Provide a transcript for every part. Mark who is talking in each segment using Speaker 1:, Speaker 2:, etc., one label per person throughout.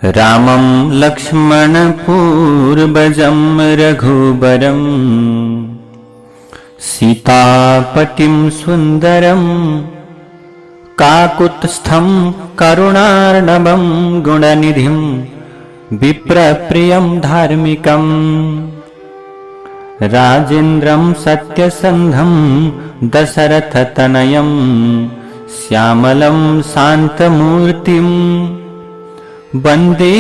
Speaker 1: रामं लक्ष्मणपूर्वजं रघुबरं सीतापतिं सुन्दरं काकुत्स्थं करुणार्णवं गुणनिधिं विप्रप्रियं धार्मिकं राजेन्द्रं सत्यसन्धं दशरथतनयं श्यामलं शान्तमूर्तिं वन्दे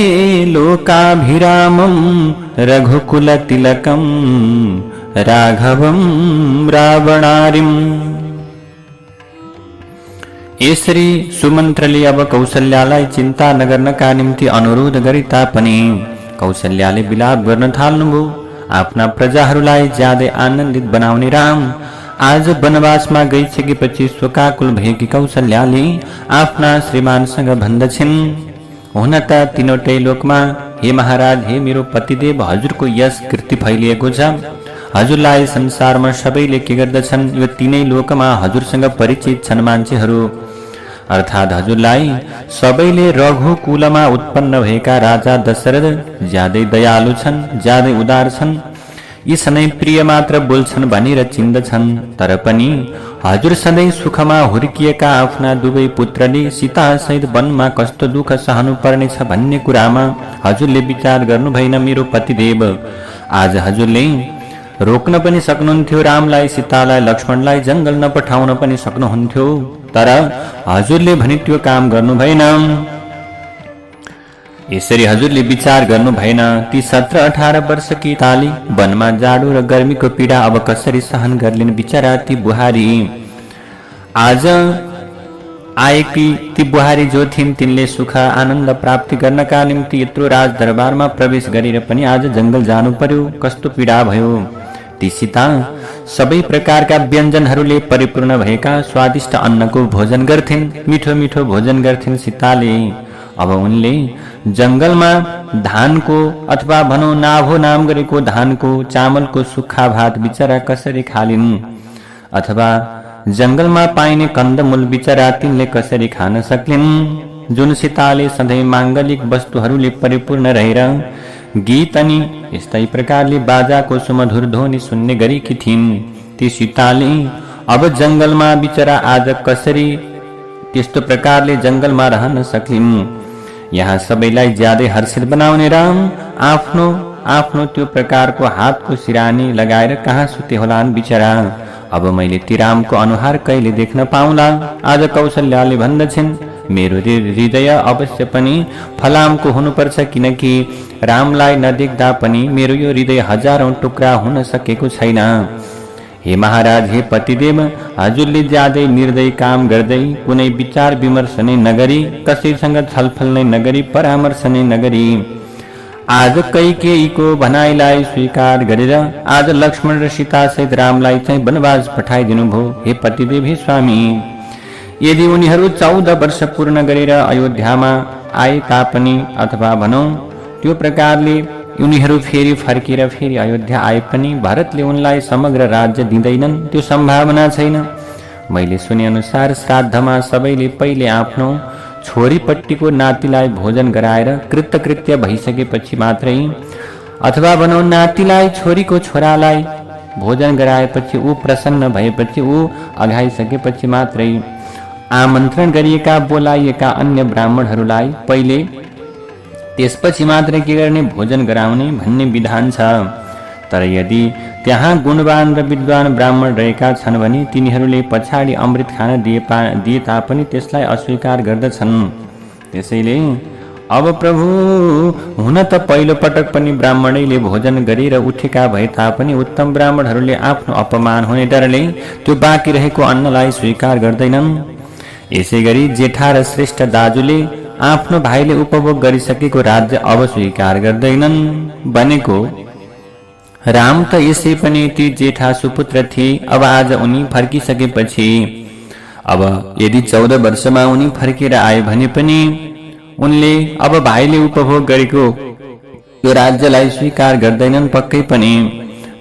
Speaker 1: लोकाभिरामं रघुकुलतिलकं राघवं रावणारिम्। यसरी सुमन्त्रले अब कौशल्यालाई चिन्ता नगर्नका निम्ति अनुरोध गरे तापनि कौशल्याले विलाप गर्न थाल्नुभयो। आफ्ना प्रजाहरूलाई ज्यादै आनन्दित बनाउने राम आज वनवासमा गइसकेपछि शोकाकुल भएकी कौशल्याले आफ्ना श्रीमानसँग भन्दछिन्, हुन त तीनवटै लोकमा हे महाराज, हे मेरो पतिदेव, हजुरको यस कृति फैलिएको छ। हजुरलाई संसारमा सबैले के गर्दछन्, यो तीनै लोकमा हजुरसँग परिचित छन् मान्छेहरू, अर्थात् हजुरलाई सबैले रघुकुलमा उत्पन्न भएका राजा दशरथ ज्यादै दयालु छन्, ज्यादै उदार छन्, यी सधैँ प्रिय मात्र बोल्छन् भनेर चिन्दछन्। तर पनि हजुर सधैँ सुखमा हुर्किएका आफ्ना दुवै पुत्रले सीतासहित वनमा कस्तो दुःख सहनु पर्नेछ भन्ने कुरामा हजुरले विचार गर्नु भएन मेरो पतिदेव। आज हजुरले रोक्न पनि सक्नुहुन्थ्यो, रामलाई, सीतालाई, लक्ष्मणलाई जंगल नपठाउन पनि सक्नुहुन्थ्यो, तर हजुरले भने त्यो काम गर्नु भएन। यसरी हजुरले विचार गर्नु भएन। ती 17-18 वर्षकी ताली वनमा जाडो र गर्मीको पीडा अब कसरी सहन गर्लिन् बिचरा ती बुहारी। आज आएकी ती बुहारी जो थिइन् तिनले सुख आनन्द प्राप्ति गर्नका निम्ति यत्रो राजदरबारमा प्रवेश गरेर पनि आज जंगल जानु पर्यो, कस्तो पीडा भयो। ती सीता सबै प्रकारका व्यञ्जनहरूले परिपूर्ण भएका स्वादिष्ट अन्नको भोजन गर्थिन्, मिठो मिठो भोजन गर्थिन् सीताले। अब उनले जंगलमा धानको अथवा भनौं नाभो नाम गरेको धानको चामलको सुक्खा भात बिचरा कसरी खालिन्, अथवा जंगलमा पाइने कन्दमूल बिचरा तिनले कसरी खान सक्लिन्, जुन सीताले सधैँ माङ्गलिक वस्तुहरूले परिपूर्ण रहेर गीत अनि यस्तै प्रकारले बाजाको सुमधुर ध्वनि सुन्ने गरेकी थिइन्। ती सीताले अब जंगलमा बिचरा आज कसरी त्यस्तो प्रकारले जंगलमा रहन सक्लिन्। यहाँ सबैलाई ज्यादै हर्षित बनाउने राम आफ्नो आफ्नो त्यो प्रकारको हातको सिरानी लगाएर कहाँ सुते होलान् बिचरा। अब मैले ती रामको अनुहार कहिले देख्न पाउला। आज कौशल्याले भन्दछिन्, मेरो हृदय अवश्य पनि फलामको हुनुपर्छ, किनकि रामलाई नदेख्दा पनि मेरो यो हृदय हजारौं टुक्रा हुन सकेको छैन। हे महाराज, हे पतिदेव, हजुरले ज्यादै निर्दयी काम गर्दै कुनै विचार विमर्श नै नगरी, कसैसँग छलफल नै नगरी, परामर्श नै नगरी आज कैकेयीको भनाइलाई स्वीकार गरेर आज लक्ष्मण र सीता सहित रामलाई चाहिँ वनवास पठाइदिनु भयो। हे पतिदेव, हे स्वामी, यदि उनीहरू 14 वर्ष पूर्ण गरेर अयोध्यामा आए तापनि अथवा भनौं त्यो प्रकारले उनीहरू फेरि फर्केर फेरि अयोध्या आए पनि भरतले उनलाई समग्र राज्य दिँदैनन्, त्यो सम्भावना छैन। मैले सुने अनुसार श्राद्धमा सबैले पहिले आफ्नो छोरीपट्टिको नातिलाई भोजन गराएर कृतकृत्य भइसकेपछि मात्रै, अथवा भनौं नातिलाई छोरीको छोरालाई भोजन गराएपछि ऊ प्रसन्न भएपछि, ऊ अघाइसकेपछि मात्रै आमन्त्रण गरिएका बोलाइएका अन्य ब्राह्मणहरूलाई पहिले त्यसपछि मात्र के गर्ने, भोजन गराउने भन्ने विधान छ। तर यदि त्यहाँ गुणवान र विद्वान ब्राह्मण रहेका छन् भने तिनीहरूले पछाडि अमृत खान दिए तापनि त्यसलाई अस्वीकार गर्दछन्। त्यसैले अब प्रभु, हुन त पहिलो पटक पनि ब्राह्मणैले भोजन गरेर उठेका भए तापनि उत्तम ब्राह्मणहरूले आफ्नो अपमान हुने डरले त्यो बाँकी रहेको अन्नलाई स्वीकार गर्दैनन्। यसै गरी जेठा र श्रेष्ठ दाजुले आफ्नो भाइले उपभोग गरिसकेको राज्य अब स्वीकार गर्दैनन्। बनेको राम त यसै पनि ती जेठा सुपुत्र थिए। अब आज उनी फर्किसकेपछि, अब यदि 14 वर्षमा उनी फर्केर आए भने पनि उनले अब भाइले उपभोग गरेको यो राज्यलाई स्वीकार गर्दैनन् पक्कै पनि।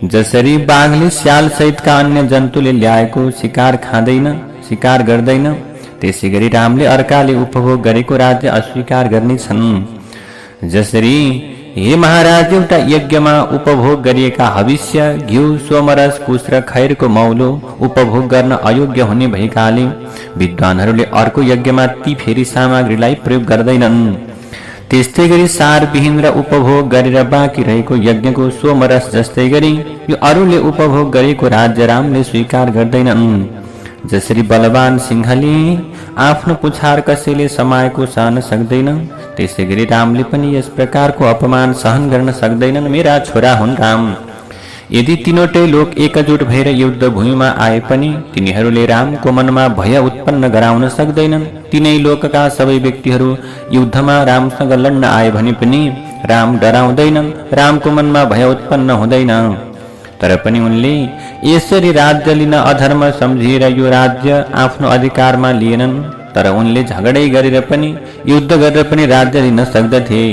Speaker 1: जसरी बाघले स्याल सहितका अन्य जन्तुले ल्याएको शिकार खाँदैन, शिकार गर्दैन, त्यसैगरी रामले अर्काले उपभोग गरेको राज्य अस्वीकार गर्नेछन्। जसरी हे महाराज एउटा यज्ञमा उपभोग गरिएका हविष्य घिउ सोमरस कुश र खैरको मौलो उपभोग गर्न अयोग्य हुने भएकाले विद्वानहरूले अर्को यज्ञमा ती फेरि सामग्रीलाई प्रयोग गर्दैनन्। त्यस्तै गरी सारविहीन र उपभोग गरेर बाँकी रहेको यज्ञको सोमरस जस्तै गरी यो अरूले उपभोग गरेको राज्य रामले स्वीकार गर्दैनन्। जसरी बलवान सिंहले आफ्नो पुछार कसैले समाएको सहन सक्दैन, त्यसै गरी रामले पनि यस प्रकारको अपमान सहन गर्न सक्दैनन्। मेरा छोरा हुन् राम। यदि तीनवटै लोक एकजुट भएर युद्ध भूमिमा आए पनि तिनीहरूले रामको मनमा भय उत्पन्न गराउन सक्दैनन्। तीनै लोकका सबै व्यक्तिहरू युद्धमा रामसँग लड्न आए भने पनि राम डराउँदैनन्, रामको मनमा भय उत्पन्न हुँदैन। तर पनि उनले यसरी राज्य लिन अधर्म सम्झिएर यो राज्य आफ्नो अधिकारमा लिएनन्। तर उनले झगडै गरेर पनि युद्ध गरेर पनि राज्य लिन सक्दथे।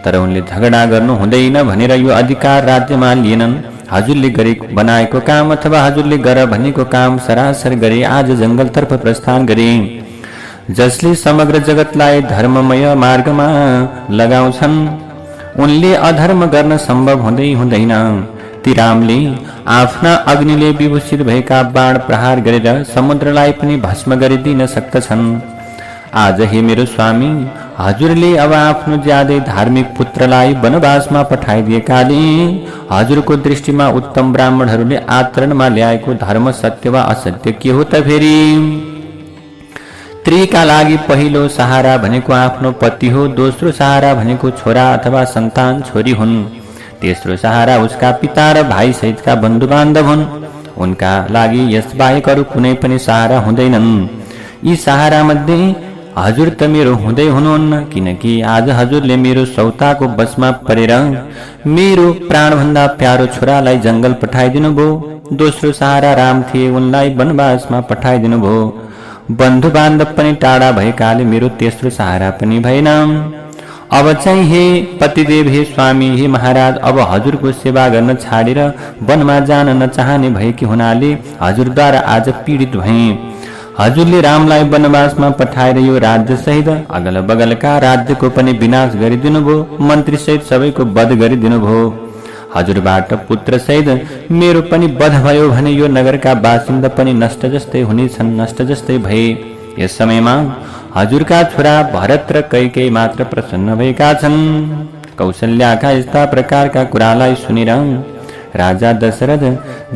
Speaker 1: तर उनले झगडा गर्नु हुँदैन भनेर यो अधिकार राज्यमा लिएनन्। हजुरले बनाएको काम अथवा हजुरले गर भनेको काम सरासर गरे आज जंगलतर्फ प्रस्थान गरे। जसले समग्र जगतलाई धर्ममय मार्गमा लगाउँछन् उनले अधर्म गर्न सम्भव हुँदैन। ती रामले आफ्ना अग्निले विभूषित भएका बाण प्रहार गरेर समुद्रलाई पनि भस्म गरिदिन सक्दछन्। आज हे मेरो स्वामी, हजुरले अब आफ्नो ज्यादै धार्मिक पुत्रलाई वनवासमा पठाइदिएकाले हजुरको दृष्टिमा उत्तम ब्राह्मणहरूले आचरणमा ल्याएको धर्म सत्य वा असत्य के हो त फेरि? स्त्रीका लागि पहिलो सहारा भनेको आफ्नो पति हो, दोस्रो सहारा भनेको छोरा अथवा सन्तान छोरी हुन्, तेस्रो सहारा उसका पिता र भाइ सहितका बन्धु बान्धव हुन्। उनका लागि यसबाहेक अरू कुनै पनि सहारा हुँदैनन्। यी सहारा मध्ये हजुर त मेरो हुँदै हुनुहुन्न, किनकि आज हजुरले मेरो सौताको बसमा परेर मेरो प्राणभन्दा प्यारो छोरालाई जंगल पठाइदिनु भयो। दोस्रो सहारा राम थिए, उनलाई वनवासमा पठाइदिनु भयो। बन्धु बान्धव पनि टाढा भएकाले मेरो तेस्रो सहारा पनि भएन। अब चाहिँ हे पतिदेव, हे स्वामी, हे महाराज, अब हजुरको सेवा गर्न छाडेर वनमा जान नचाहने भएकी हुनाले हजुरद्वारा आज पीडित भएँ। हजुरले रामलाई वनवासमा पठाएर यो राज्य सहित अगल बगलका राज्यको पनि विनाश गरिदिनु भयो, मन्त्री सहित सबैको वध गरिदिनु भयो। हजुरबाट पुत्र सहित मेरो पनि वध भयो भने यो नगरका बासिन्दा पनि नष्ट जस्तै हुनेछन्, नष्ट जस्तै भए। यस समयमा हजुरका छोरा भरत र कैकेयी मात्र प्रसन्न भएका छन्। कौशल्याका यस्ता प्रकारका कुरालाई सुनेर राजा दशरथ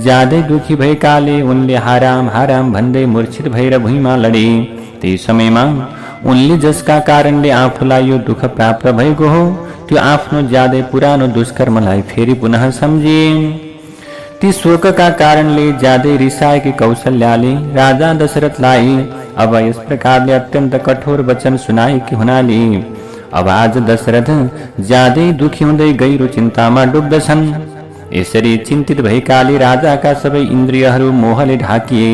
Speaker 1: ज्यादै दुखी भएकाले उनले हाराम हाराम भन्दै मूर्छित भएर भुइँमा लडे। त्यही समयमा उनले जसका कारणले आफूलाई यो दुःख प्राप्त भएको हो त्यो आफ्नो ज्यादै पुरानो दुष्कर्मलाई फेरि पुनः सम्झे। ती शोकका कारणले ज्यादै रिसाएकी कौशल्याले राजा दशरथलाई अब यस प्रकारले अत्यन्त कठोर वचन सुनाएकी हुनाले अब आज दशरथ ज्यादै दुखी हुँदै गहिरो चिन्तामा डुब्दछन्। यसरी चिन्तित भएकाले राजाका सबै इन्द्रियहरू मोहले ढाकिए।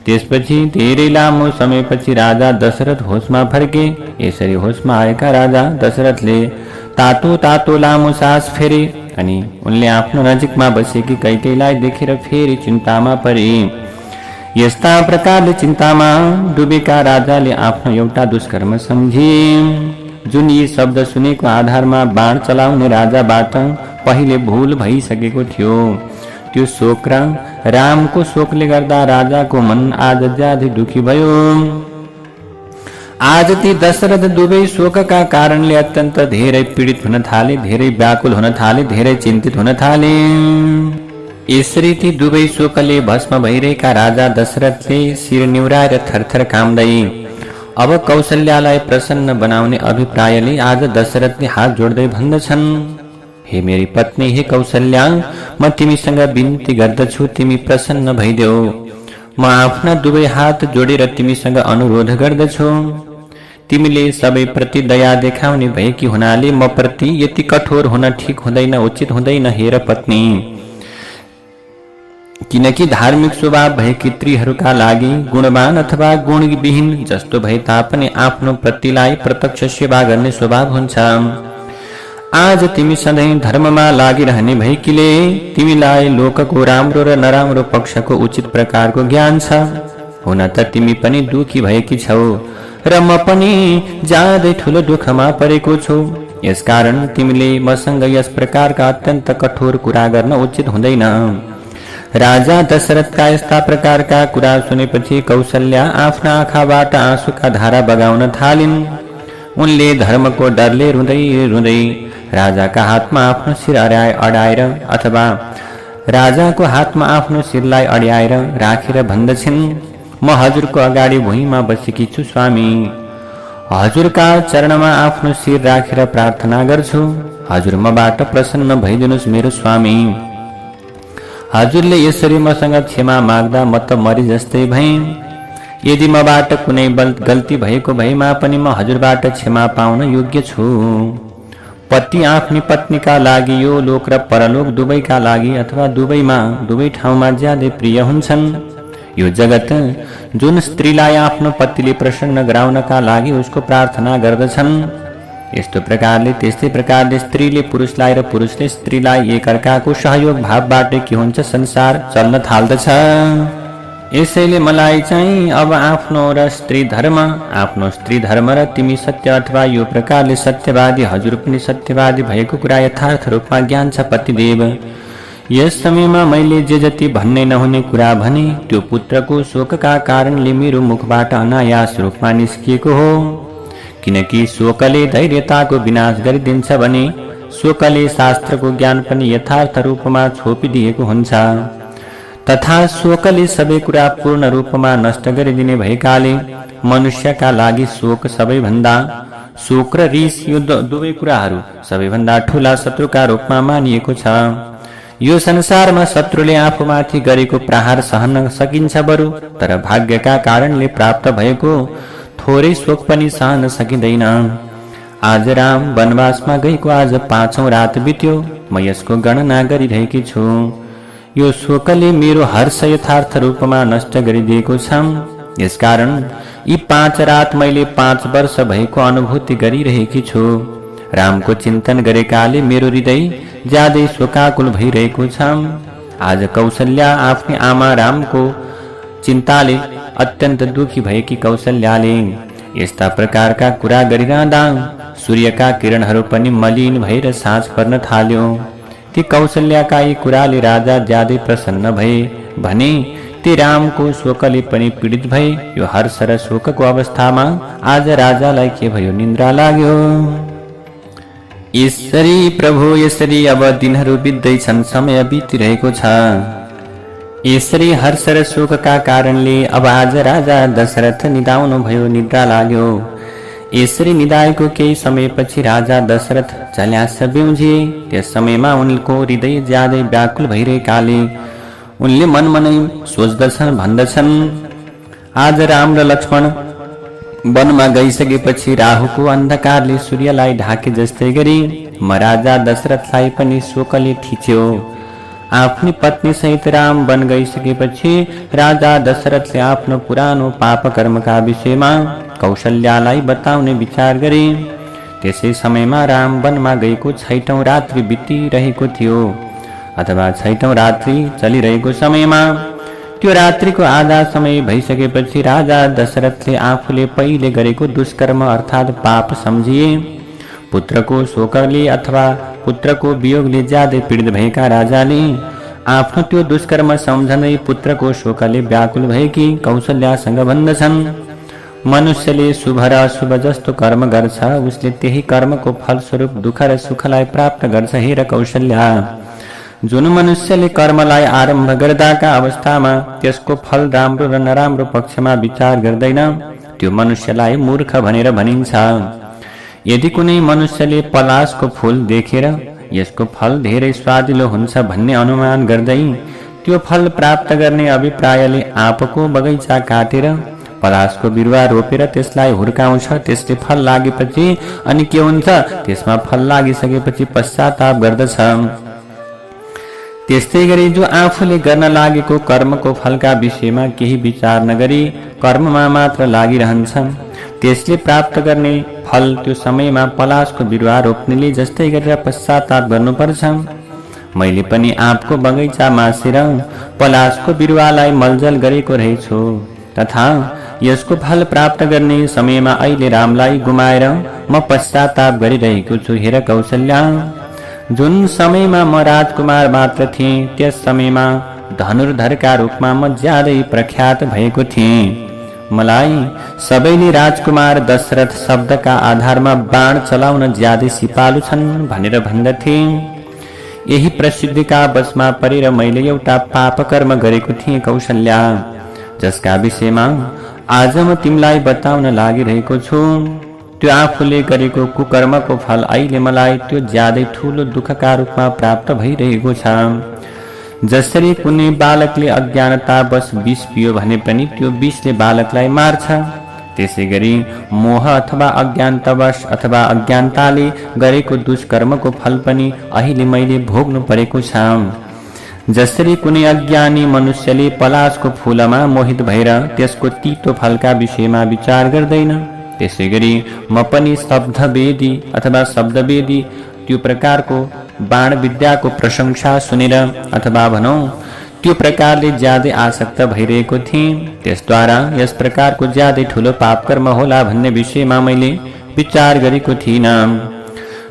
Speaker 1: त्यसपछि धेरै लामो समयपछि राजा दशरथ होसमा फर्के। यसरी होसमा आएका राजा दशरथले तातो तातो लामो सास फेरे अनि उनले आफ्नो नजिकमा बसेकी कैकेयीलाई देखेर फेरि चिन्तामा परे। यस्ता प्रकारले चिन्तामा डुबेका राजाले आफ्नो एउटा दुष्कर्म सम्झे। जुन यी शब्द सुनेको आधारमा बाण चलाउने राजाबाट पहिले भूल भइसकेको थियो। त्यो शोक र रामको शोकले गर्दा राजाको मन आज ज्यादै दुखी भयो। आज ती दशरथ दुवै शोकका कारणले अत्यन्त धेरै पीडित हुन थाले, धेरै व्याकुल हुन थाले, धेरै चिन्तित हुन थाले। यसरी ती दुवै शोकले भस्म भइरहेका राजा दशरथले शिर निहुराएर थरथर काम्दै अब कौशल्यालाई प्रसन्न बनाउने अभिप्रायले आज दशरथले हात जोड्दै भन्दछन्, हे मेरी पत्नी, हे कौशल्या, म तिमीसँग बिन्ती गर्दछु, तिमी प्रसन्न भइदेऊ। म आफ्ना दुवै हात जोडेर तिमीसँग अनुरोध गर्दछु। तिमीले सबै प्रति दया देखाउने भएकी हुनाले म प्रति यति कठोर हुन ठिक हुँदैन, उचित हुँदैन। हेर पत्नी, किनकि धार्मिक स्वभाव भएकी स्त्रीहरूका लागि गुणवान अथवा गुणविहीन जस्तो भए तापनि आफ्नो पतिलाई प्रत्यक्ष सेवा गर्ने स्वभाव हुन्छ। आज तिमी सधैँ धर्ममा लागिरहने भएकीले तिमीलाई लोकको राम्रो र नराम्रो पक्षको उचित प्रकारको ज्ञान छ। हुन त तिमी पनि दुखी भएकी छौ र म पनि ज्यादै ठुलो दुःखमा परेको छु। यसकारण तिमीले मसँग यस प्रकारका अत्यन्त कठोर कुरा गर्न उचित हुँदैन। राजा दशरथका यस्ता प्रकारका कुरा सुनेपछि कौशल्या आफ्ना आँखाबाट आँसुका धारा बगाउन थालिन्। उनले धर्मको डरले रुँदै रुँदै राजाका हातमा आफ्नो शिर अडाएर अथवा राजाको हातमा आफ्नो शिरलाई अड्याएर राखेर भन्दछिन्, म हजुरको अगाडि भुइँमा बसेकी छु स्वामी। हजुरका चरणमा आफ्नो शिर राखेर प्रार्थना गर्छु। हजुर मबाट प्रसन्न भइदिनुहोस् मेरो स्वामी। हजुरले यसरी मसँग क्षमा माग्दा म त मरि जस्तै भएँ। यदि मबाट कुनै गल्ती भएको भएमा पनि म हजुरबाट क्षमा पाउन योग्य छु। पति आफ्नी पत्नीका लागि यो लोक र परलोक दुवैका लागि अथवा दुवै ठाउँमा ज्यादै प्रिय हुन्छन्। यो जगत जुन स्त्रीलाई आफ्नो पतिले प्रसन्न गराउनका लागि उसको प्रार्थना गर्दछन्, यस्तो प्रकारले त्यस्तै प्रकारले स्त्रीले पुरुषलाई र पुरुषले स्त्रीलाई एकअर्काको सहयोग भावबाट के हुन्छ संसार चल्न थाल्दछ। यसैले मलाई चाहिँ अब आफ्नो स्त्री धर्म र तिमी सत्य अथवा यो प्रकारले सत्यवादी हजुर पनि सत्यवादी भएको कुरा यथार्थ रूपमा ज्ञान छ पतिदेव। यस समयमा मैले जे जति भन्ने नहुने कुरा भने त्यो पुत्रको शोकका कारणले मेरो मुखबाट अनायास रूपमा निस्किएको हो। किनकि शोकले धैर्यताको विनाश गरिदिन्छ भने शोकले शास्त्रको ज्ञान पनि यथार्थ रूपमा छोपिदिएको हुन्छ। तथा शोकले सबै कुरा पूर्ण रूपमा नष्ट गरिदिने भएकाले मनुष्यका लागि शोक र रिस यो दुवै कुराहरू सबैभन्दा ठूला शत्रुका रूपमा मानिएको छ। यो संसारमा शत्रुले आफूमाथि गरेको प्रहार सहन सकिन्छ बरु, तर भाग्यका कारणले प्राप्त भएको थोरै शोक पनि सहन सकिँदैन। आज राम वनवासमा गएको आज 5औं रात बित्यो। म यसको गणना गरिरहेकी छु। यो शोकले मेरो हर्ष यथार्थ रूपमा नष्ट गरिदिएको छ। यसकारण यी 5 रात मैले 5 वर्ष भएको अनुभूति गरिरहेकी छु। रामको चिन्तन गरेकाले मेरो हृदय ज्यादै शोकाकुल भइरहेको छ। आज कौशल्या आफ्नी आमा रामको चिन्ताले अत्यन्त दुखी भएकी कौशल्याले यस्ता प्रकारका कुरा गरिरहँदा सूर्यका किरणहरू पनि मलिन भएर साँझ पर्न थाल्यो। ती कौशल्याका यी कुराले राजा ज्यादै प्रसन्न भए भने ती रामको शोकले पनि पीडित भए। यो हर्ष र शोकको अवस्थामा आज राजालाई के भयो, निन्द्रा लाग्यो। यसरी प्रभु यसरी अब दिनहरू बित्दैछन्, समय बितिरहेको छ। यसरी हर्ष र शोकका कारणले अब आज राजा दशरथ निदाउनु भयो, निद्रा लाग्यो। यसरी निदाएको केही समयपछि राजा दशरथ झल्यास बिउजिए। त्यस समयमा उनको हृदय ज्यादै व्याकुल भइरहेकाले उनले मनमनै सोच्दछन्, भन्दछन्, आज राम र लक्ष्मण वनमा गइसकेपछि राहुको अन्धकारले सूर्यलाई ढाके जस्तै गरी म राजा दशरथलाई पनि शोकले थिच्यो। आफ्नी पत्नी सहित राम वन गइसकेपछि राजा दशरथले आफ्नो पुरानो पाप कर्मका विषयमा कौशल्यालाई बताउने विचार गरे। त्यसै समयमा राम वनमा गएको 6औं रात्रि बितिरहेको थियो अथवा 6औं रात्रि चलिरहेको समयमा त्यो रात्रिको आधा समय भइसकेपछि राजा दशरथले आफूले पहिले गरेको दुष्कर्म अर्थात् पाप सम्झिए। पुत्रको शोकले अथवा पुत्रको वियोगले ज्यादै पीडित भएका राजाले आफ्नो त्यो दुष्कर्म सम्झँदै पुत्रको शोकले व्याकुल भएकी कौशल्यासँग भन्दछन्, मनुष्यले शुभ र अशुभ जस्तो कर्म गर्छ उसले त्यही कर्मको फलस्वरूप दुःख र सुखलाई प्राप्त गर्छ। हेर कौशल्या, जुन मनुष्यले कर्मलाई आरम्भ गर्दाका अवस्थामा त्यसको फल राम्रो र नराम्रो पक्षमा विचार गर्दैन त्यो मनुष्यलाई मूर्ख भनेर भनिन्छ। यदि कुनै मनुष्यले पलासको फूल देखेर यसको फल धेरै स्वादिलो हुन्छ भन्ने अनुमान गर्दै त्यो फल प्राप्त गर्ने अभिप्रायले आँपको बगैँचा काटेर पलासको बिरुवा रोपेर त्यसलाई हुर्काउँछ, त्यसले फल लागेपछि अनि के हुन्छ, त्यसमा फल लागिसकेपछि पश्चाताप गर्दछ। त्यस्तै गरी जो आफूले गर्न लागेको कर्मको फलका विषयमा केही विचार नगरी कर्ममा मात्र लागिरहन्छ त्यसले प्राप्त गर्ने फल त्यो समयमा पलासको बिरुवा रोप्नेले जस्तै गरेर पश्चाताप गर्नुपर्छ। मैले पनि आँपको बगैँचा मासेर पलासको बिरुवालाई मलजल गरेको रहेछु तथा यसको फल प्राप्त गर्ने समयमा अहिले रामलाई गुमाएर म पश्चाताप गरिरहेको छु। हेर कौशल्या, जुन समयमा म राजकुमार मात्र थिएँ त्यस समयमा धनुर्धरका रूपमा म ज्यादै प्रख्यात भएको थिएँ। मलाई सबैले राजकुमार दशरथ शब्दका आधारमा बाण चलाउन ज्यादै सिपालु छन् भनेर भन्दथे। यही प्रसिद्धिका बसमा परेर मैले एउटा पापकर्म गरेको थिएँ कौशल्या, जसका विषयमा आज म तिमीलाई बताउन लागिरहेको छु। त्यो आफूले गरेको कुकर्मको फल अहिले मलाई त्यो ज्यादै ठूलो दुःखका रूपमा प्राप्त भइरहेको छ। जसरी कुनै बालकले अज्ञानतावश विष पियो भने पनि त्यो विषले बालकलाई मार्छ, त्यसै गरी मोह अथवा अज्ञानतावश अथवा अज्ञानताले गरेको दुष्कर्मको फल पनि अहिले मैले भोग्नु परेको छ। जसरी कुनै अज्ञानी मनुष्यले पलासको फूलमा मोहित भएर त्यसको तीतो फलका विषयमा विचार गर्दैन, त्यसै गरी म पनि शब्दवेदी अथवा शब्दवेदी त्यो प्रकारको बाण विद्याको प्रशंसा सुनेर अथवा भनौं त्यो प्रकारले ज्यादै आसक्त भइरहेको थिएँ। त्यसद्वारा यस प्रकारको ज्यादै ठूलो पापकर्म होला भन्ने विषयमा मैले विचार गरेको थिइनँ।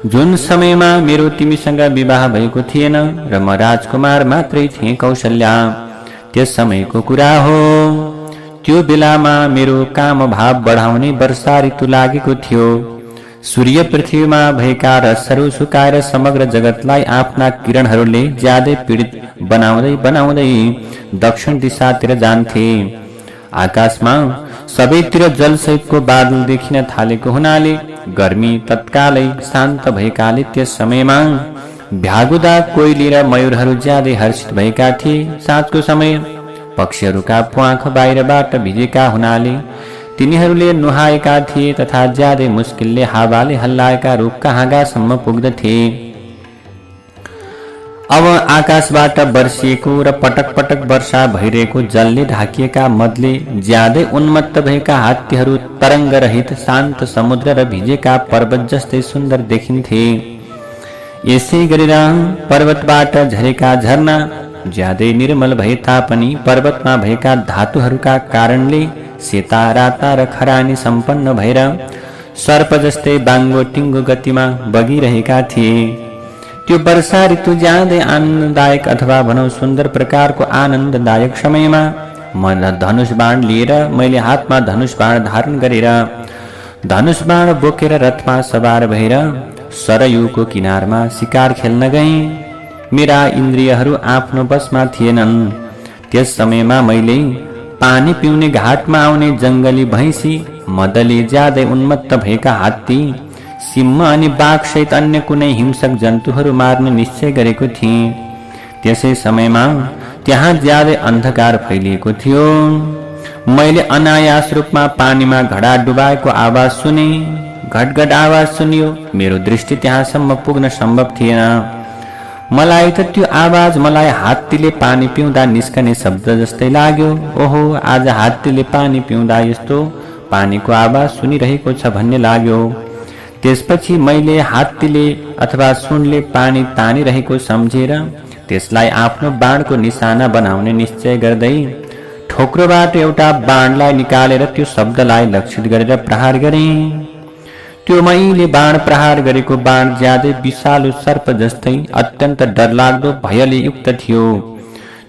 Speaker 1: जुन समयमा मेरो तिमीसँग विवाह भएको थिएन र म राजकुमार मात्रै थिएँ कौशल्या, त्यस समयको कुरा हो। त्यो बेलामा मेरो काम भाव बढाउने वर्षा ऋतु लागेको थियो। सूर्य पृथ्वीमा भएका रसहरू सुकाएर समग्र जगतलाई आफ्ना किरणहरूले ज्यादै पीडित बनाउँदै बनाउँदै दक्षिण दिशातिर जान्थे। आकाशमा सबैतिर जलसहितको बादल देखिन थालेको हुनाले गर्मी तत्कालै शान्त भएकाले त्यस समयमा भ्यागुदा कोइली र मयूरहरू ज्यादै हर्षित भएका थिए। साँझको समय पक्षीहरूका प्वाख बाहिरबाट भिजेका हुनाले तिनीहरूले नुहाएका थिए तथा ज्यादै मुस्किलले हावाले हल्लाएका रुखका हाँगासम्म पुग्दथे। अब आकाशबाट बर्सिएको र पटक पटक वर्षा भइरहेको जलले ढाकिएका मदले ज्यादै उन्मत्त भएका हात्तीहरू तरङ्ग रहित शान्त समुद्र र भिजेका पर्वत जस्तै सुन्दर देखिन्थे। यसै गरेर पर्वतबाट झरेका झरना ज्यादै निर्मल भए तापनि पर्वतमा भएका धातुहरूका कारणले सेता राता र खरानी सम्पन्न भएर सर्प जस्तै बाङ्गो टिङ्गो गतिमा बगिरहेका थिए। त्यो वर्षा ऋतु ज्यादै आनन्ददायक अथवा भनौं सुन्दर प्रकारको आनन्ददायक समयमा म धनुष बाण लिएर मैले हातमा धनुष बाण धारण गरेर धनुष बाण बोकेर रथमा सवार भएर सरयुको किनारमा शिकार खेल्न गएँ। मेरा इन्द्रियहरू आफ्नो बसमा थिएनन्। त्यस समयमा मैले पानी पिउने घाटमा आउने जंगली भैंसी, मदले ज्यादै उन्मत्त भएका हात्ती, सिंह अनि बाघ सहित अन्य कुनै हिंसक जन्तुहरू मार्ने निश्चय गरेको थिएँ। त्यसै समयमा त्यहाँ ज्यादै अन्धकार फैलिएको थियो। मैले अनायास रूपमा पानीमा घडा डुबाएको आवाज सुने। घटघट आवाज सुनियो। मेरो दृष्टि त्यहाँसम्म पुग्न सम्भव थिएन। मलाई त त्यो आवाज मलाई हात्तीले पानी पिउँदा निस्कने शब्द जस्तै लाग्यो। ओहो, आज हात्तीले पानी पिउँदा यस्तो पानीको आवाज सुनिरहेको छ भन्ने लाग्यो। त्यसपछि मैले हात्तीले अथवा सुनले पानी तानिरहेको सम्झेर त्यसलाई आफ्नो बाणको निशाना बनाउने निश्चय गर्दै ठोक्रोबाट एउटा बाणलाई निकालेर त्यो शब्दलाई लक्षित गरेर प्रहार गरेँ। त्यो मैले बाण प्रहार गरेको बाण ज्यादै विषालु सर्प जस्तै अत्यन्त डरलाग्दो भयले युक्त थियो।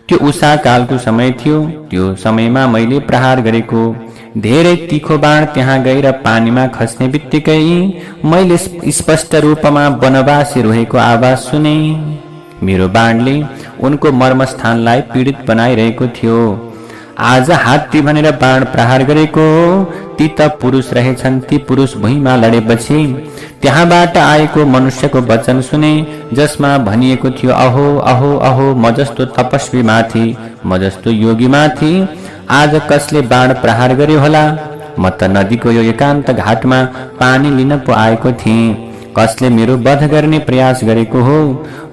Speaker 1: त्यो उषा कालको समय थियो। त्यो समयमा मैले प्रहार गरेको धेरै तीखो बाण त्यहाँ गएर पानीमा खस्ने बित्तिकै मैले स्पष्ट रूपमा वनवासी रोएको आवाज सुने। मेरो बाणले उनको मर्मस्थानलाई पीडित बनाइरहेको थियो। आज हात्ती भनेर बाण प्रहार गरेको ती त पुरुष रहेछन्। ती पुरुष भुइँमा लडेपछि त्यहाँबाट आएको मनुष्यको वचन सुने, जसमा भनिएको थियो, अहो अहो अहो, म जस्तो तपस्वी माथि, म जस्तो योगी माथि आज कसले बाण प्रहार गर्यो होला? म त नदीको यो एकान्त घाटमा पानी लिन पो आएको थिएँ। कसले मेरो वध गर्ने प्रयास गरेको हो?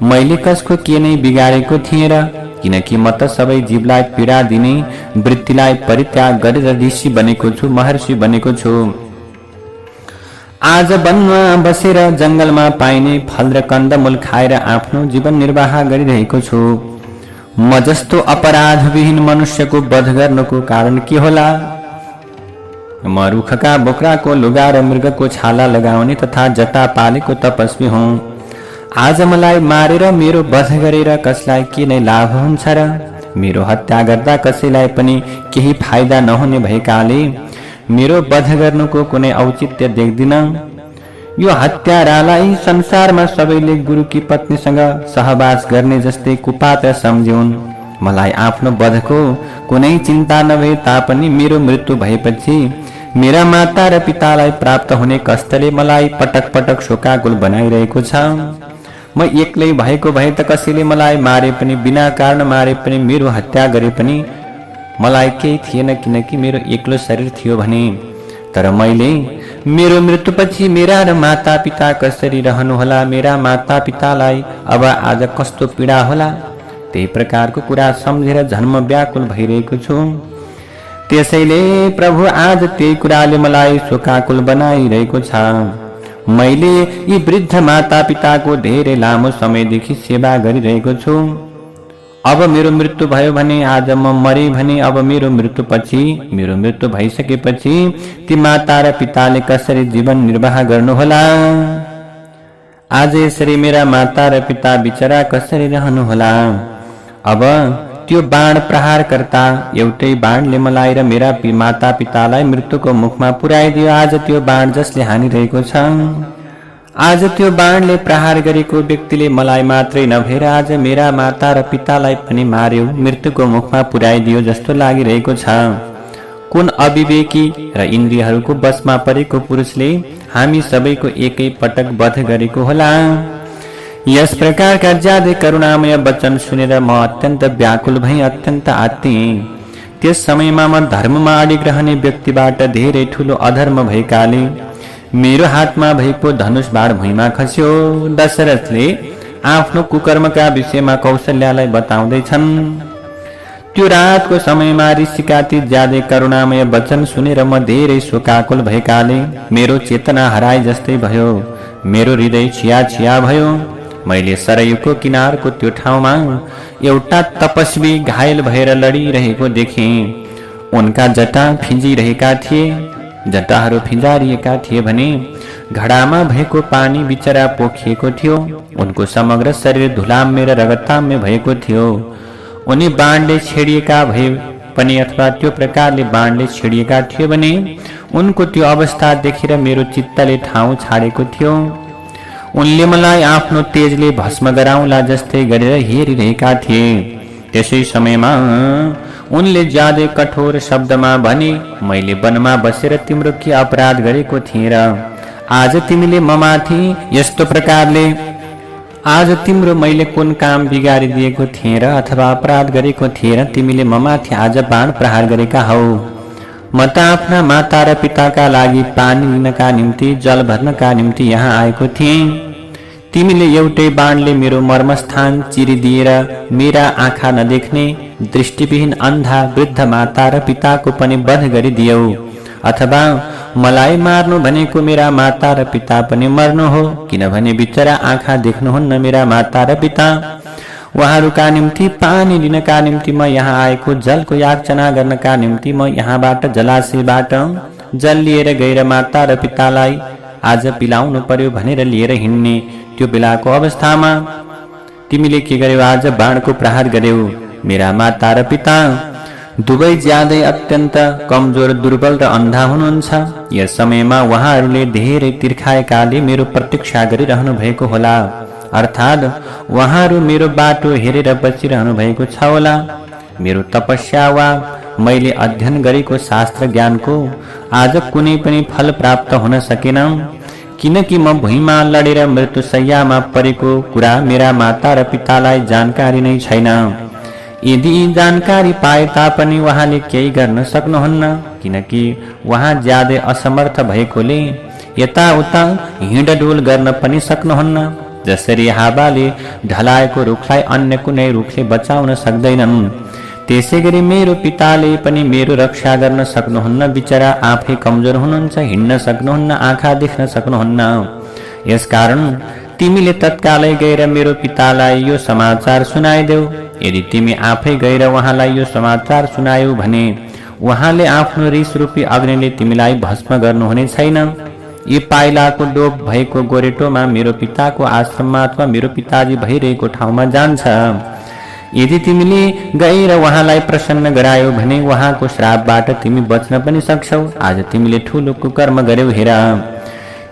Speaker 1: मैले कसको के नै बिगारेको थिएँ र? किनकि म त सबै जीवलाई पीडा दिने वृत्तिलाई परित्याग गरेर ऋषि बनेको छु, महर्षि बनेको छु। आज वनमा बसेर जंगलमा पाइने फल र कन्दमूल खाएर आफ्नो जीवन निर्वाह गरिरहेको छु। म जस्तो अपराधविहीन मनुष्यको वध गर्नको कारण के होला? म रुखका बोक्राको लुगा र मृगको छाला लगाउने तथा जटा पालेको तपस्वी हुँ। आज मलाई मारेर मेरो वध गरेर कसलाई के नै लाभ हुन्छ र? मेरो हत्या गर्दा कसैलाई पनि केही फाइदा नहुने भएकाले मेरो वध गर्नुको कुनै औचित्य देख्दिन। यो हत्यारालाई संसारमा सबैले गुरुकी पत्नीसँग सहवास गर्ने जस्तै कुपात्र सम्झ्यून्। मलाई आफ्नो वधको कुनै चिन्ता नभए तापनि मेरो मृत्यु भएपछि मेरा माता र पितालाई प्राप्त हुने कष्टले मलाई पटक पटक शोकाकुल बनाइरहेको छ। म एक्लै भएको भए त कसैले मलाई मारे पनि, बिना कारण मारे पनि, मेरो हत्या गरे पनि मलाई केही थिएन, किनकि मेरो एक्लो शरीर थियो भने। तर मैले मेरो मृत्युपछि मेरा र माता पिता कसरी रहनुहोला, मेरा माता पितालाई अब आज कस्तो पीडा होला, त्यही प्रकारको कुरा सम्झेर जन्म व्याकुल भइरहेको छु। त्यसैले प्रभु आज त्यही कुराले मलाई शोकाकुल बनाइरहेको छ। मैले यी वृद्ध माता पिताको धेरै लामो समयदेखि सेवा गरिरहेको छु। अब मेरो मृत्यु भयो भने, आज म मरे भने, अब मेरो मृत्यु भइसकेपछि ती माता र पिताले कसरी जीवन निर्वाह गर्नुहोला? आज यसरी मेरा माता र पिता बिचरा कसरी रहनुहोला? अब त्यो बाण प्रहार करता एउटै बाणले मलाई र मेरा माता पितालाई मृत्युको मुखमा पुर्याइदियो। आज त्यो बाण जसले हानिरहेको छ, आज त्यो बाणले प्रहार गरेको व्यक्तिले मलाई मात्रै नभएर आज मेरा माता र पितालाई पनि मार्यो, मृत्युको मुखमा पुर्याइदियो जस्तो लागिरहेको छ। कुन अविवेकी र इन्द्रियहरूको बसमा परेको पुरुषले हामी सबैको एकै पटक वध गरेको होला? यस प्रकारका ज्यादै करुणामय वचन सुनेर म अत्यन्त व्याकुल भई अत्यन्त आत्तिएँ। त्यस समयमा म धर्ममा अडिग रहने व्यक्तिबाट धेरै ठूलो अधर्म भएकाले मेरो हातमा भएको धनुष बाण भुइँमा खस्यो। दशरथले आफ्नो कुकर्मका विषयमा कौशल्यालाई बताउँदैछन्। त्यो रातको समयमा ऋषिका ती ज्यादै करुणामय वचन सुनेर म धेरै शोकाकुल भएकाले मेरो चेतना हराए जस्तै भयो, मेरो हृदय छिया छिया भयो। मैले सरयुको किनारको त्यो ठाउँमा एउटा तपस्वी घायल भएर लडिरहेको देखेँ। उनका जटा फिंजिरहेका थिए, जटाहरू फिंजारिएका थिए भने घडामा भएको पानी बिचरा पोखिएको थियो। उनको समग्र शरीर धुलाम्य र रगताम्य भएको थियो। उनी बाणले छेडिएका भए पनि अथवा त्यो प्रकारले बाणले छेडिएका थियो भने उनको त्यो अवस्था देखेर मेरो चित्तले ठाउँ छाडेको थियो। उनले मलाई आफ्नो तेजले भस्म गराउला जस्तै गरेर हेरिरहेका थिए। त्यसै समयमा उनले ज्यादै कठोर शब्दमा भने, मैले वनमा बसेर तिम्रो के अपराध गरेको थिएँ र आज तिमीले ममाथि यस्तो प्रकारले, आज तिम्रो मैले कुन काम बिगारिदिएको थिएँ र अथवा अपराध गरेको थिएँ र तिमीले ममाथि आज बाण प्रहार गरेका हौ? म त आफ्ना माता र पिताका लागि पानी लिनका निम्ति, जल भर्नका निम्ति यहाँ आएको थिएँ। तिमीले एउटै बाणले मेरो मर्मस्थान चिरिदिएर मेरा आँखा नदेख्ने दृष्टिविहीन अन्धा वृद्ध माता र पिताको पनि वध गरिदियौ। अथवा मलाई मार्नु भनेको मेरा माता र पिता पनि मर्नु हो, किनभने बिचरा आँखा देख्नुहुन्न मेरा माता र पिता। उहाँहरूका निम्ति पानी लिनका निम्ति म यहाँ आएको, जलको याचना गर्नका निम्ति म यहाँबाट जलाशयबाट जल लिएर गएर माता र पितालाई आज पिलाउनु पर्यो भनेर लिएर हिँड्ने त्यो बेलाको अवस्थामा तिमीले के गर्यौ? आज बाणको प्रहार गर्यौ। मेरा माता र पिता दुवै ज्यादै अत्यन्त कमजोर, दुर्बल र अन्धा हुनुहुन्छ। यस समयमा उहाँहरूले धेरै तिर्खाएकाले मेरो प्रतीक्षा गरिरहनु भएको होला, अर्थात् उहाँहरू मेरो बाटो हेरेर बचिरहनु भएको छ होला। मेरो तपस्या वा मैले अध्ययन गरेको शास्त्र ज्ञानको आज कुनै पनि फल प्राप्त हुन सकेन, किनकि म भुइँमा लडेर मृत्युशय्यामा परेको कुरा मेरा माता र पितालाई जानकारी नै छैन। यदि जानकारी पाए तापनि उहाँले केही गर्न सक्नुहुन्न, किनकि उहाँ ज्यादै असमर्थ भएकोले यताउता हिँडडुल गर्न पनि सक्नुहुन्न। जसरी हावाले ढलाएको रुखलाई अन्य कुनै रुखले बचाउन सक्दैनन्, त्यसै गरी मेरो पिताले पनि मेरो रक्षा गर्न सक्नुहुन्न। बिचरा आफै कमजोर हुनुहुन्छ, हिँड्न सक्नुहुन्न, आँखा देख्न सक्नुहुन्न। यसकारण तिमीले तत्कालै गएर मेरो पितालाई यो समाचार सुनाइदेऊ। यदि तिमी आफै गएर उहाँलाई यो समाचार सुनायौ भने उहाँले आफ्नो रिस रूपी अग्निले तिमीलाई भस्म गर्नुहुने छैन। यी पाइलाको डोप भएको गोरेटोमा मेरो पिताको आश्रममा अथवा मेरो पिताजी भइरहेको ठाउँमा जान्छ। यदि तिमीले गएर उहाँलाई प्रसन्न गरायौ भने उहाँको श्रापबाट तिमी बच्न पनि सक्छौ। आज तिमीले ठूलो कुकर्म गर्यौ। हेर,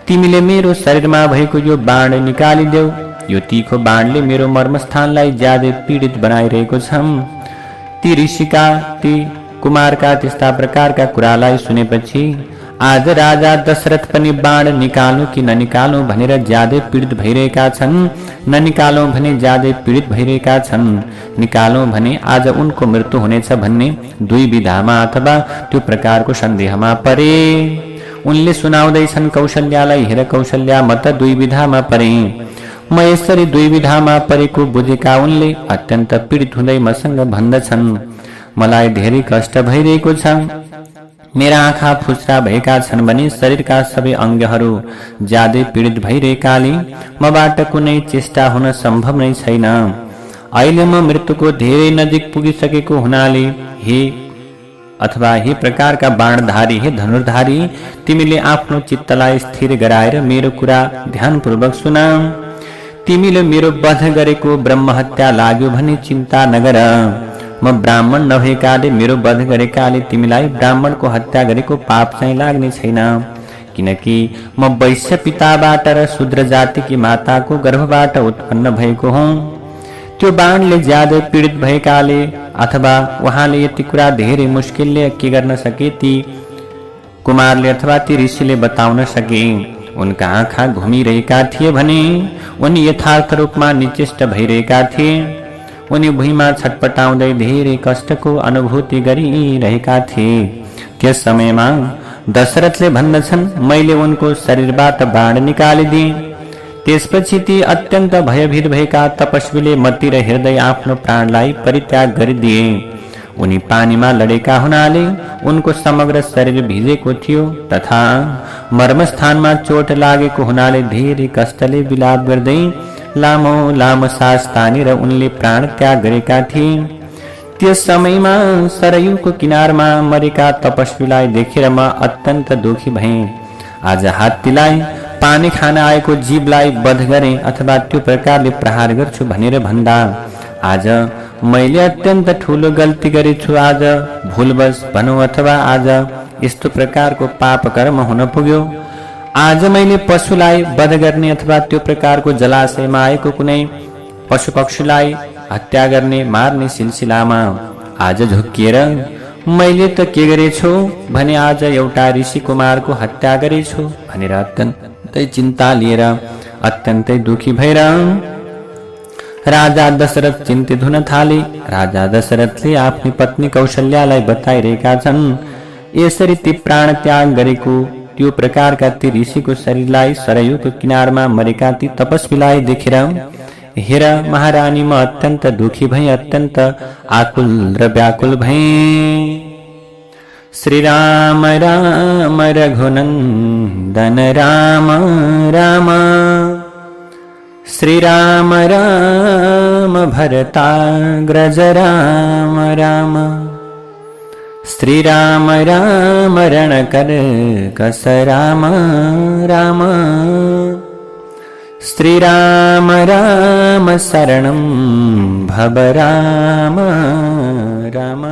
Speaker 1: तिमीले मेरो शरीरमा भएको यो बाण निकालिदेऊ। यो तीखो बाणले मेरो मर्मस्थानलाई ज्यादै पीडित बनाइरहेको छ। ती ऋषिका, ती कुमारका त्यस्ता प्रकारका कुरालाई सुनेपछि आज राजा दशरथ पनि बाण निकाल्नु कि ननिकाल्नु भनेर ज्यादै पीडित भइरहेका छन्। ननिकालौं भने ज्यादै पीडित भइरहेका छन्। निकालौं भने आज उनको मृत्यु हुनेछ भन्ने दुई विधामा अथवा त्यो प्रकारको सन्देहमा परे। उनले सुनाउँदैछन् कौशल्यालाई, हेर कौशल्या, म त दुई विधामा परे। म यसरी दुई विधामा परेको बुझेका उनले अत्यन्त पीडित हुँदै मसँग भन्दछन्, मलाई धेरै कष्ट भइरहेको छ। मेरा आँखा फुस्रा भएका छन् भने शरीरका सबै अङ्गहरू ज्यादै पीडित भइरहेकाले मबाट कुनै चेष्टा हुन सम्भव नै छैन। अहिले म मृत्युको धेरै नजिक पुगिसकेको हुनाले हे प्रकारका बाणधारी, हे धनुर्धारी, तिमीले आफ्नो चित्तलाई स्थिर गराएर मेरो कुरा ध्यानपूर्वक सुन। तिमीले मेरो वध गरेको ब्रह्महत्या लाग्यो भने चिन्ता नगर। म ब्राह्मण नभएकाले मेरो वध गरेकाले तिमीलाई ब्राह्मणको हत्या गरेको पाप चाहिँ लाग्ने छैन, किनकि म वैश्य पिताबाट र शूद्र जातिकी माताको गर्भबाट उत्पन्न भएको हुँ। त्यो बाणले ज्यादै पीडित भएकाले अथवा उहाँले यति कुरा धेरै मुस्किलले के गर्न सके ती कुमारले अथवा ती ऋषिले बताउन सके। उनका आँखा घुमिरहेका थिए भने उनी यथार्थ रूपमा निचेष्ट भइरहेका थिए। उनी भुइँमा छटपटाउँदै धेरै कष्टको अनुभूति गरिरहेका थिए। त्यस समयमा दशरथले भन्दछन्, मैले उनको शरीरबाट बाण निकालिदिए। त्यसपछि ती अत्यन्त भयभीत भएका तपस्वीले मतिर हेर्दै आफ्नो प्राणलाई परित्याग गरिदिए। उनी पानीमा लडेका हुनाले उनको समग्र शरीर भिजेको थियो तथा मर्मस्थानमा चोट लागेको हुनाले धेरै कष्टले विलाप गर्दै लामो लामो सास तानेर उनले प्राण त्याग गरेका थिए। त्यस समयमा सरयुको किनारमा मरेका तपस्वीलाई देखेर म अत्यन्त दुखी भएँ। आज हात्तीलाई पानी खान आएको जीवलाई वध गरे अथवा त्यो प्रकारले प्रहार गर्छु भनेर भन्दा आज मैले अत्यन्त ठूलो गल्ती गरेछु। आज भुलवश भनौँ अथवा आज यस्तो प्रकारको पाप कर्म हुन पुग्यो। आज मैले पशुलाई वध गर्ने अथवा त्यो प्रकारको जलाशयमा आएको कुनै पशु पक्षीलाई हत्या गर्ने मार्ने सिलसिलामा आज झुक्किएर मैले त के गरेछु भने आज एउटा ऋषि कुमारको हत्या गरेछु भनेर अत्यन्तै चिन्ता लिएर अत्यन्तै दुखी भएर राजा दशरथ चिन्तित हुन थाले। राजा दशरथले आफ्नी पत्नी कौशल्यालाई बताइरहेका छन्, यसरी ती प्राण त्याग गरेको त्यो प्रकारका ती ऋषिको शरीरलाई सरयुको किनारमा मरेका ती तपस्वीलाई देखेर हेर महारानी, म अत्यन्त दुखी भएँ, अत्यन्त आकुल र व्याकुल भएँ। श्री राम राम रघुनन्दन राम राम, श्री राम राम भरताग्रज राम राम, श्री राम राम रणकर्कश राम राम, श्री राम राम शरणं भव राम राम।